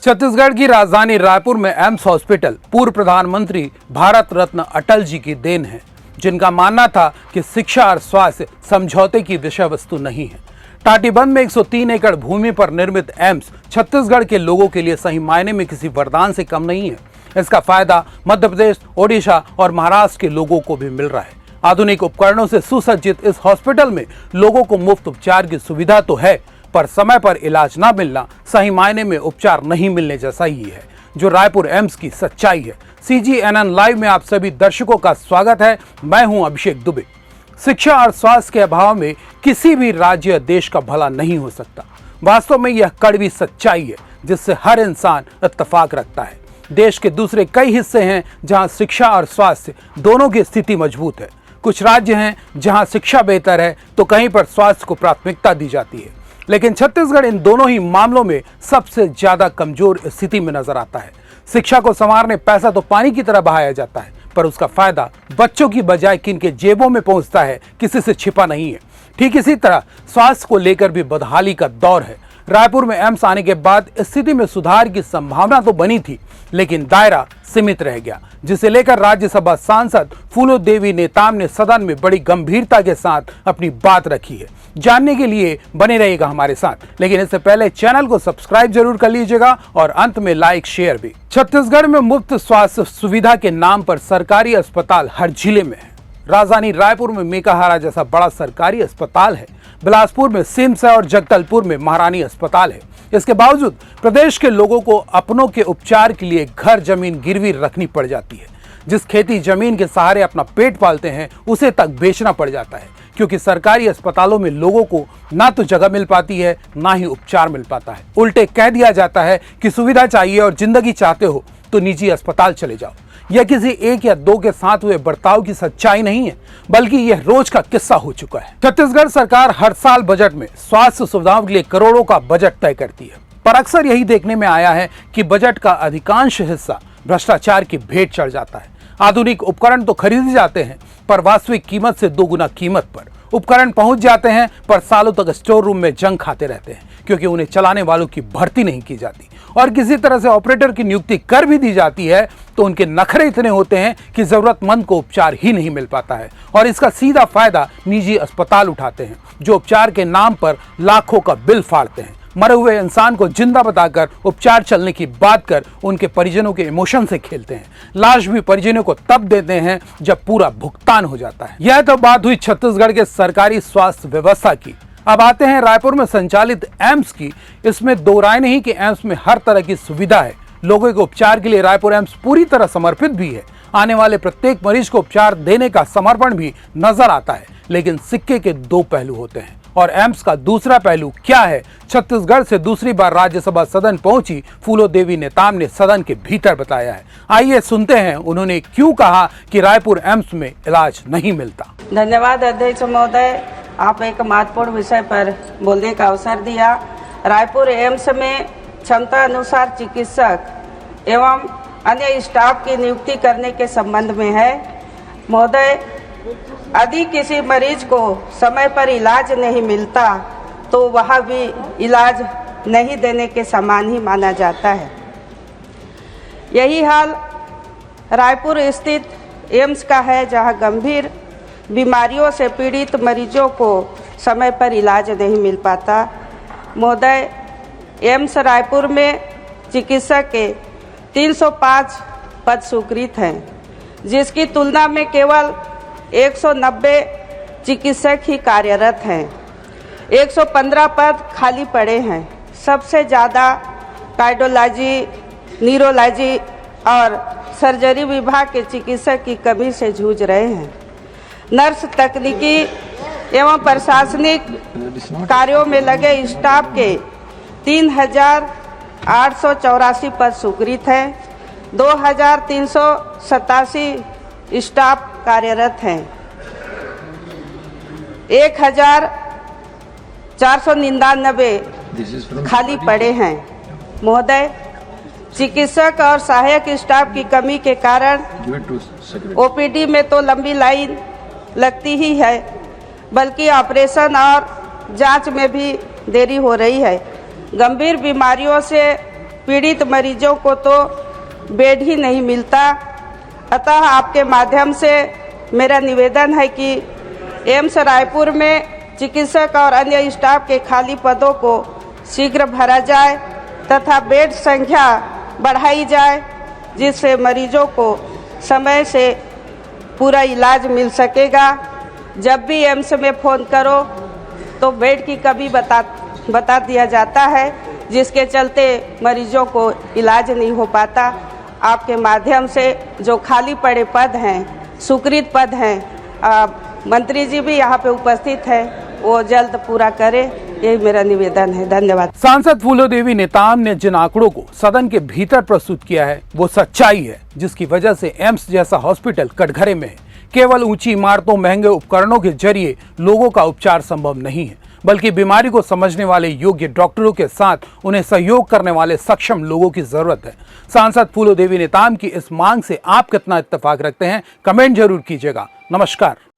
छत्तीसगढ़ की राजधानी रायपुर में एम्स हॉस्पिटल पूर्व प्रधानमंत्री भारत रत्न अटल जी की देन है, जिनका मानना था कि शिक्षा और स्वास्थ्य समझौते की विषय वस्तु नहीं है। टाटीबंध में 103 एकड़ भूमि पर निर्मित एम्स छत्तीसगढ़ के लोगों के लिए सही मायने में किसी वरदान से कम नहीं है। इसका फायदा मध्य प्रदेश, ओडिशा और महाराष्ट्र के लोगों को भी मिल रहा है। आधुनिक उपकरणों से सुसज्जित इस हॉस्पिटल में लोगों को मुफ्त उपचार की सुविधा तो है, पर समय पर इलाज ना मिलना सही मायने में उपचार नहीं मिलने जैसा ही है, जो रायपुर एम्स की सच्चाई है। CGNN लाइव में आप सभी दर्शकों का स्वागत है। मैं हूं अभिषेक दुबे। शिक्षा और स्वास्थ्य के अभाव में किसी भी राज्य देश का भला नहीं हो सकता। वास्तव में यह कड़वी सच्चाई है जिससे हर इंसान इत्तेफाक रखता है। देश के दूसरे कई हिस्से हैं जहां शिक्षा और स्वास्थ्य दोनों की स्थिति मजबूत है। कुछ राज्य हैं जहां शिक्षा बेहतर है तो कहीं पर स्वास्थ्य को प्राथमिकता दी जाती है, लेकिन छत्तीसगढ़ इन दोनों ही मामलों में सबसे ज्यादा कमजोर स्थिति में नजर आता है। शिक्षा को संवारने पैसा तो पानी की तरह बहाया जाता है, पर उसका फायदा बच्चों की बजाय किनके जेबों में पहुंचता है किसी से छिपा नहीं है। ठीक इसी तरह स्वास्थ्य को लेकर भी बदहाली का दौर है। रायपुर में एम्स आने के बाद स्थिति में सुधार की संभावना तो बनी थी, लेकिन दायरा सीमित रह गया, जिसे लेकर राज्यसभा सांसद फूलोदेवी नेताम ने सदन में बड़ी गंभीरता के साथ अपनी बात रखी है। जानने के लिए बने रहिएगा हमारे साथ, लेकिन इससे पहले चैनल को सब्सक्राइब जरूर कर लीजिएगा और अंत में लाइक शेयर भी। छत्तीसगढ़ में मुफ्त स्वास्थ्य सुविधा के नाम पर सरकारी अस्पताल हर जिले में है। राजधानी रायपुर में मेकाहारा जैसा बड़ा सरकारी अस्पताल है। बिलासपुर में सिम्स है और जगदलपुर में महारानी अस्पताल है। इसके बावजूद प्रदेश के लोगों को अपनों के उपचार के लिए घर जमीन गिरवी रखनी पड़ जाती है। जिस खेती जमीन के सहारे अपना पेट पालते हैं उसे तक बेचना पड़ जाता है, क्योंकि सरकारी अस्पतालों में लोगों को ना तो जगह मिल पाती है, ना ही उपचार मिल पाता है। उल्टे कह दिया जाता है कि सुविधा चाहिए और जिंदगी चाहते हो तो निजी अस्पताल चले जाओ। यह किसी एक या दो के साथ हुए बर्ताव की सच्चाई नहीं है, बल्कि यह रोज का किस्सा हो चुका है। छत्तीसगढ़ सरकार हर साल बजट में स्वास्थ्य सुविधाओं के लिए करोड़ों का बजट तय करती है, पर अक्सर यही देखने में आया है कि बजट का अधिकांश हिस्सा भ्रष्टाचार की भेंट चढ़ जाता है। आधुनिक उपकरण तो खरीदे जाते हैं, पर वास्तविक कीमत से दोगुना कीमत पर उपकरण पहुंच जाते हैं, पर सालों तक स्टोर रूम में जंग खाते रहते हैं, क्योंकि उन्हें चलाने वालों की भर्ती नहीं की जाती। और किसी तरह से ऑपरेटर की नियुक्ति कर भी दी जाती है तो उनके नखरे इतने होते हैं कि जरूरतमंद को उपचार ही नहीं मिल पाता है, और इसका सीधा फायदा निजी अस्पताल उठाते हैं, जो उपचार के नाम पर लाखों का बिल फाड़ते हैं। मरे हुए इंसान को जिंदा बताकर उपचार चलने की बात कर उनके परिजनों के इमोशन से खेलते हैं। लाश भी परिजनों को तब देते हैं जब पूरा भुगतान हो जाता है। यह तो बात हुई छत्तीसगढ़ के सरकारी स्वास्थ्य व्यवस्था की। अब आते हैं रायपुर में संचालित एम्स की। इसमें दो राय नहीं कि एम्स में हर तरह की सुविधा है। लोगों के उपचार के लिए रायपुर एम्स पूरी तरह समर्पित भी है। आने वाले प्रत्येक मरीज को उपचार देने का समर्पण भी नजर आता है, लेकिन सिक्के के दो पहलू होते हैं, और एम्स का दूसरा पहलू क्या है, छत्तीसगढ़ से दूसरी बार राज्यसभा सदन पहुंची फूलोदेवी नेताम ने सदन के भीतर बताया है। आइए सुनते हैं उन्होंने क्यों कहा कि रायपुर एम्स में इलाज नहीं मिलता। धन्यवाद अध्यक्ष महोदय, आप एक महत्वपूर्ण विषय पर बोलने का अवसर दिया। रायपुर एम्स में क्षमता अनुसार चिकित्सक एवं अन्य स्टाफ की नियुक्ति करने के संबंध में है। महोदय, यदि किसी मरीज को समय पर इलाज नहीं मिलता तो वह भी इलाज नहीं देने के समान ही माना जाता है। यही हाल रायपुर स्थित एम्स का है, जहां गंभीर बीमारियों से पीड़ित मरीजों को समय पर इलाज नहीं मिल पाता। महोदय, एम्स रायपुर में चिकित्सक के 305 पद स्वीकृत हैं, जिसकी तुलना में केवल 190 चिकित्सक ही कार्यरत हैं। 115 पद खाली पड़े हैं। सबसे ज़्यादा कार्डियोलॉजी, न्यूरोलॉजी और सर्जरी विभाग के चिकित्सक की कमी से जूझ रहे हैं। नर्स, तकनीकी एवं प्रशासनिक कार्यों में लगे स्टाफ के 3,884 पद स्वीकृत हैं। 2,387 स्टाफ कार्यरत हैं। 1,499 खाली पड़े हैं। महोदय, चिकित्सक और सहायक स्टाफ की कमी के कारण ओपीडी में तो लंबी लाइन लगती ही है, बल्कि ऑपरेशन और जांच में भी देरी हो रही है। गंभीर बीमारियों से पीड़ित मरीजों को तो बेड ही नहीं मिलता। अतः आपके माध्यम से मेरा निवेदन है कि एम्स रायपुर में चिकित्सक और अन्य स्टाफ के खाली पदों को शीघ्र भरा जाए तथा बेड संख्या बढ़ाई जाए, जिससे मरीजों को समय से पूरा इलाज मिल सकेगा। जब भी एम्स में फ़ोन करो तो बेड की कमी बता दिया जाता है, जिसके चलते मरीजों को इलाज नहीं हो पाता। आपके माध्यम से जो खाली पड़े पद हैं, स्वीकृत पद हैं, मंत्री जी भी यहाँ पे उपस्थित हैं, वो जल्द पूरा करें, यही मेरा निवेदन है। धन्यवाद। सांसद फूलो देवी नेताम ने जिन आंकड़ों को सदन के भीतर प्रस्तुत किया है वो सच्चाई है, जिसकी वजह से एम्स जैसा हॉस्पिटल कटघरे में है। केवल ऊंची इमारतों, महंगे उपकरणों के जरिए लोगों का उपचार संभव नहीं है, बल्कि बीमारी को समझने वाले योग्य डॉक्टरों के साथ उन्हें सहयोग करने वाले सक्षम लोगों की जरूरत है। सांसद फूलो देवी नेताम की इस मांग से आप कितना इत्तेफाक रखते हैं, कमेंट जरूर कीजिएगा। नमस्कार।